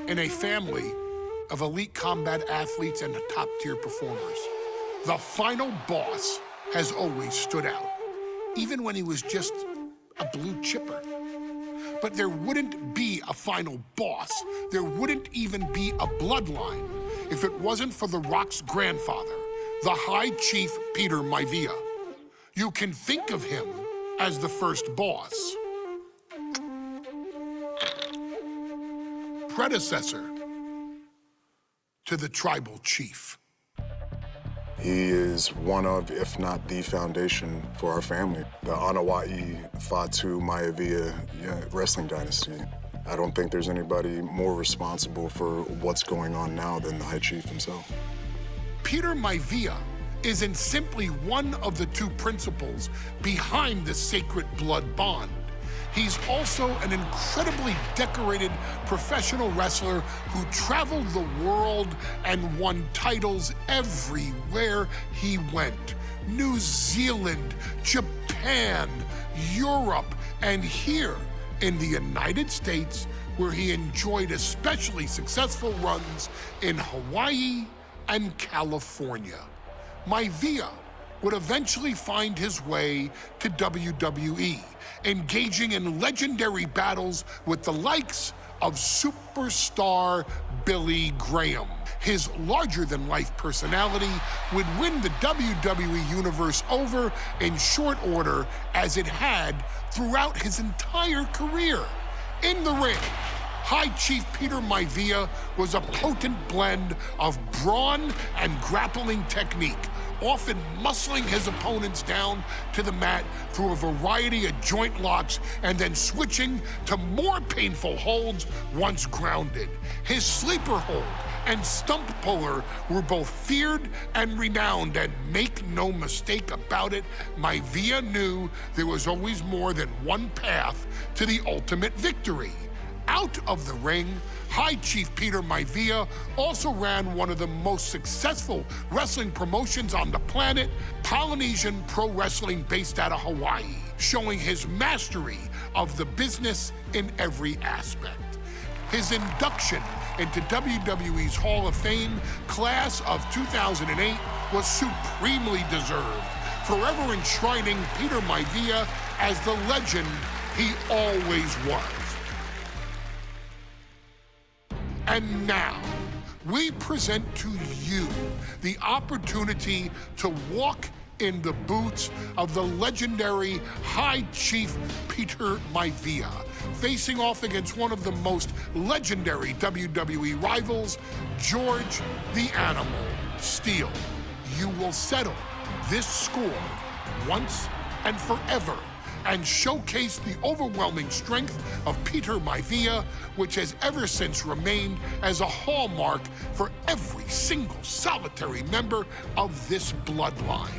in a family of elite combat athletes and top-tier performers. The final boss has always stood out, even when he was just a blue chipper. But there wouldn't be a final boss, there wouldn't even be a bloodline if it wasn't for The Rock's grandfather, the High Chief Peter Maivia. You can think of him as the first boss. Predecessor to the tribal chief. He is one of, if not the foundation for our family. The Anawa'i Fatu Maivia wrestling dynasty. I don't think there's anybody more responsible for what's going on now than the High Chief himself. Peter Maivia isn't simply one of the two principals behind the sacred blood bond. He's also an incredibly decorated professional wrestler who traveled the world and won titles everywhere he went. New Zealand, Japan, Europe, and here in the United States, where he enjoyed especially successful runs in Hawaii and California. Maivia would eventually find his way to WWE, engaging in legendary battles with the likes of superstar Billy Graham. His larger-than-life personality would win the WWE Universe over in short order, as it had throughout his entire career. In the ring, High Chief Peter Maivia was a potent blend of brawn and grappling technique, often muscling his opponents down to the mat through a variety of joint locks and then switching to more painful holds once grounded. His sleeper hold and stump puller were both feared and renowned, and make no mistake about it, Maivia knew there was always more than one path to the ultimate victory. Out of the ring, High Chief Peter Maivia also ran one of the most successful wrestling promotions on the planet, Polynesian Pro Wrestling, based out of Hawaii, showing his mastery of the business in every aspect. His induction into WWE's Hall of Fame class of 2008 was supremely deserved, forever enshrining Peter Maivia as the legend he always was. And now, we present to you the opportunity to walk in the boots of the legendary High Chief Peter Maivia, facing off against one of the most legendary WWE rivals, George the Animal Steele. You will settle this score once and forever, and showcase the overwhelming strength of Peter Maivia, which has ever since remained as a hallmark for every single solitary member of this bloodline.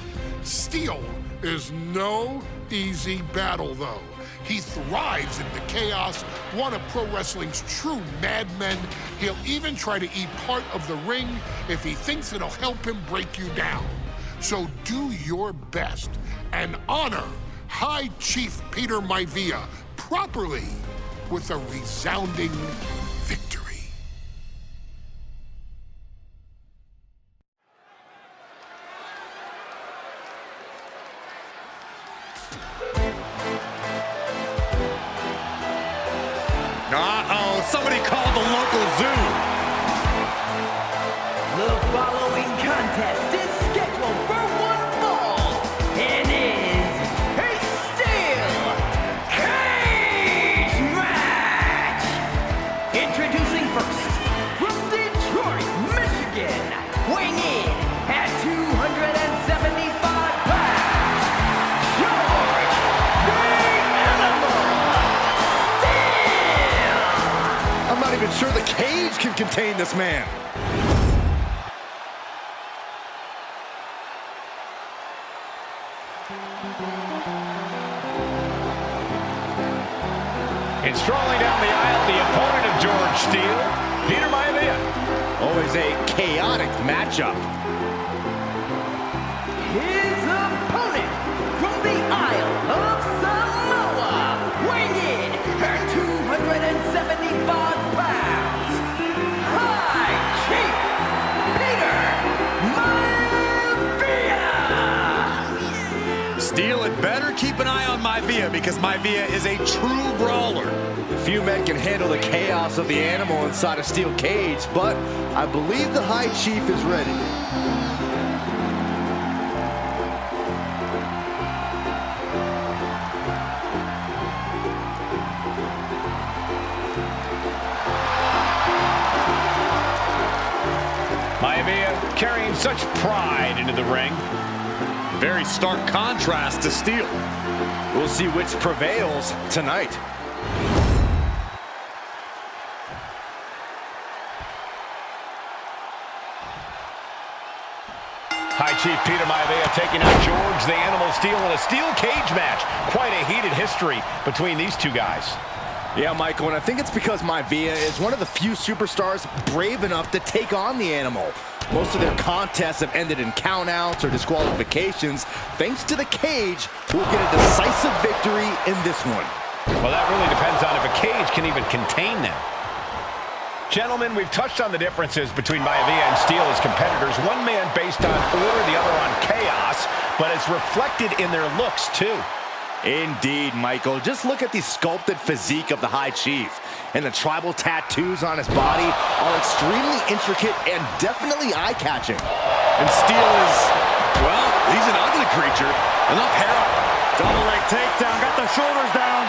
Steele is no easy battle, though. He thrives in the chaos, one of pro wrestling's true madmen. He'll even try to eat part of the ring if he thinks it'll help him break you down. So do your best and honor High Chief Peter Maivia properly with a resounding victory. Uh-oh, somebody called the local zoo. The following contest is scheduled for one fall and is a steel cage match. Introducing first, from Detroit, Michigan, weighing in at 275 pounds, George the Animal Steele. I'm not even sure the cage can contain this man. And strolling down the aisle, the opponent of George Steele, Peter Maivia. Always a chaotic matchup. His opponent from the Isle of Samoa, weighing in at 275 pounds, Steel had better keep an eye on Maivia because Maivia is a true brawler. Few men can handle the chaos of the animal inside a steel cage, but I believe the High Chief is ready. Maivia carrying such pride into the ring. Very stark contrast to Steel. We'll see which prevails tonight. High Chief Peter Maivia taking out George the Animal Steel in a steel cage match. Quite a heated history between these two guys. Yeah, Michael, and I think it's because Maivia is one of the few superstars brave enough to take on the Animal. Most of their contests have ended in countouts or disqualifications. Thanks to the cage, we'll get a decisive victory in this one. Well, that really depends on if a cage can even contain them. Gentlemen, we've touched on the differences between Maivia and Steel as competitors. One man based on order, the other on chaos, but it's reflected in their looks, too. Indeed, Michael. Just look at the sculpted physique of the High Chief. And the tribal tattoos on his body are extremely intricate and definitely eye-catching. And Steel is, well, he's an ugly creature. Enough hair. Double leg takedown, got the shoulders down.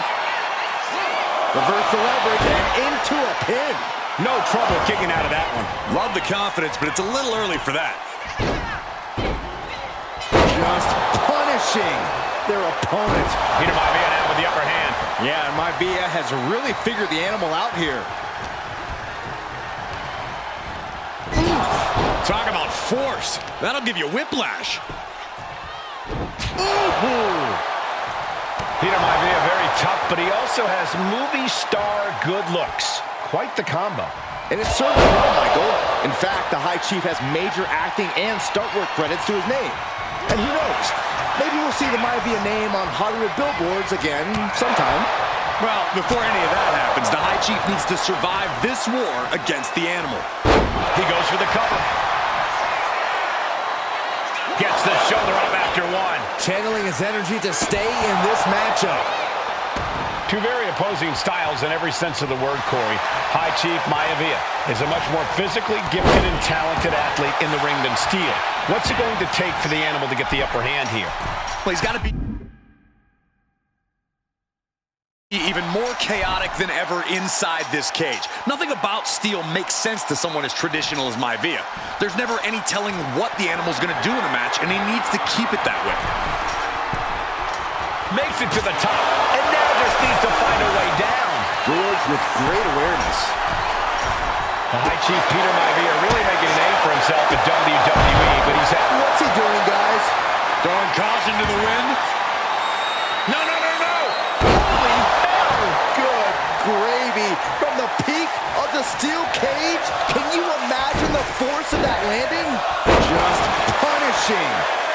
Reverse the leverage and into a pin. No trouble kicking out of that one. Love the confidence, but it's a little early for that. Just punishing their opponent. Peter Maivia now with the upper hand. Yeah, and Maivia has really figured the Animal out here. Talk about force. That'll give you whiplash. Peter Maivia very tough, but he also has movie star good looks. Quite the combo. And it's certainly well, Michael. In fact, the High Chief has major acting and stunt work credits to his name. And who knows? Maybe we'll see the Maivia name on Hollywood billboards again sometime. Well, before any of that happens, the High Chief needs to survive this war against the Animal. He goes for the cover. Gets the shoulder up after one. Channeling his energy to stay in this matchup. Two very opposing styles in every sense of the word, Corey. High Chief Maivia is a much more physically gifted and talented athlete in the ring than Steel. What's it going to take for the Animal to get the upper hand here? Well, he's got to be even more chaotic than ever inside this cage. Nothing about Steel makes sense to someone as traditional as Maivia. There's never any telling what the Animal's going to do in a match, and he needs to keep it that way. Makes it to the top, and now just needs to find a way down. George with great awareness. The High Chief Peter Maivia really making a name for himself at WWE, but he's at... What's he doing, guys? Throwing caution to the wind. No, no, no, no! Holy hell! Good gravy. From the peak of the steel cage, can you imagine the force of that landing? Just punishing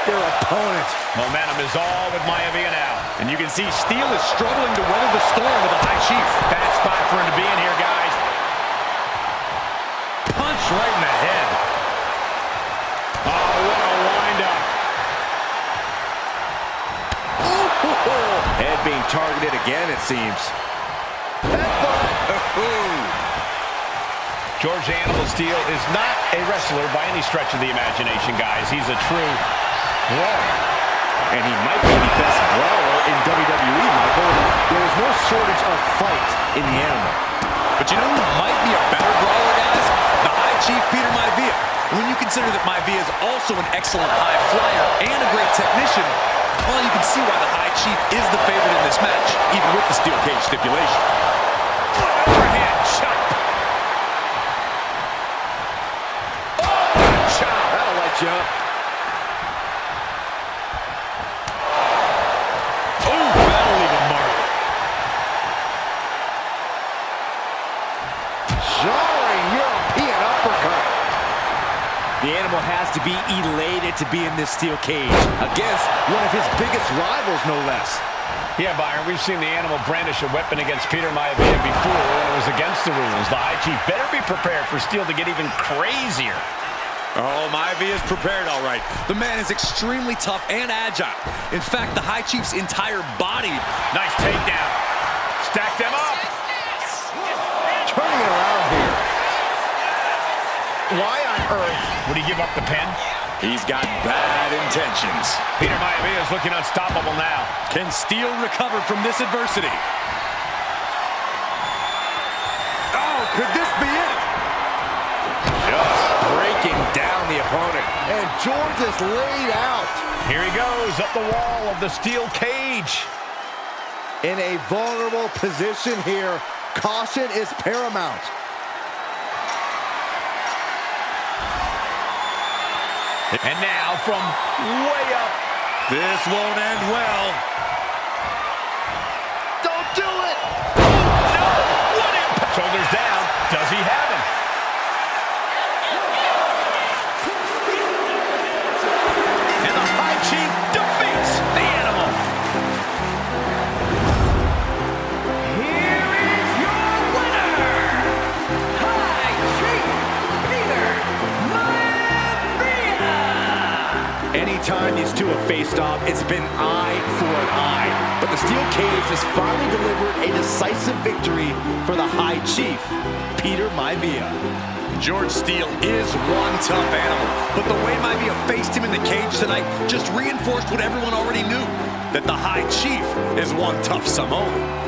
their opponent. Momentum is all with Maivia now. And you can see Steel is struggling to weather the storm with the High Chief. Bad spot for him to be in here, guys. Punch right in the head. Oh, what a wind-up. Head being targeted again, it seems. George Animal Steel is not a wrestler by any stretch of the imagination, guys. He's a true brawler. And he might be the best brawler in WWE, Michael. There is no shortage of fight in the Animal. But you know who might be a better brawler, guys? The High Chief Peter Maivia. When you consider that Maivia is also an excellent high flyer and a great technician, well, you can see why the High Chief is the favorite in this match, even with the steel cage stipulation. Overhead chop. Oh, chop. That'll light you up. Oh, that'll leave a mark. Jarring European uppercut. The Animal has to be elated to be in this steel cage against one of his biggest rivals, no less. Yeah, Byron, we've seen the Animal brandish a weapon against Peter Maivia before when it was against the rules. The High Chief better be prepared for Steel to get even crazier. Oh, Maivia is prepared all right. The man is extremely tough and agile. In fact, the High Chief's entire body. Nice takedown. Stack them up. Turning it around here. Why on earth Would he give up the pin? He's got bad intentions. Peter Maivia is looking unstoppable now. Can Steele recover from this adversity? Oh, could this be it? Just breaking down the opponent. And George is laid out Here he goes, up the wall of the steel cage. in a vulnerable position here. Caution is paramount. And now from way up. This won't end well. Don't do it! No! What impact? Shoulders down. Does he have him? And the High Chief defeats the animal. Here is your winner, High Chief Peter Maivia. Anytime these two have faced off, it's been eye for an eye. But the steel cage has finally delivered a decisive victory for the High Chief, Peter Maivia. George Steele is one tough animal, but the way Maivia faced him in the cage tonight just reinforced what everyone already knew, that the High Chief is one tough Samoan.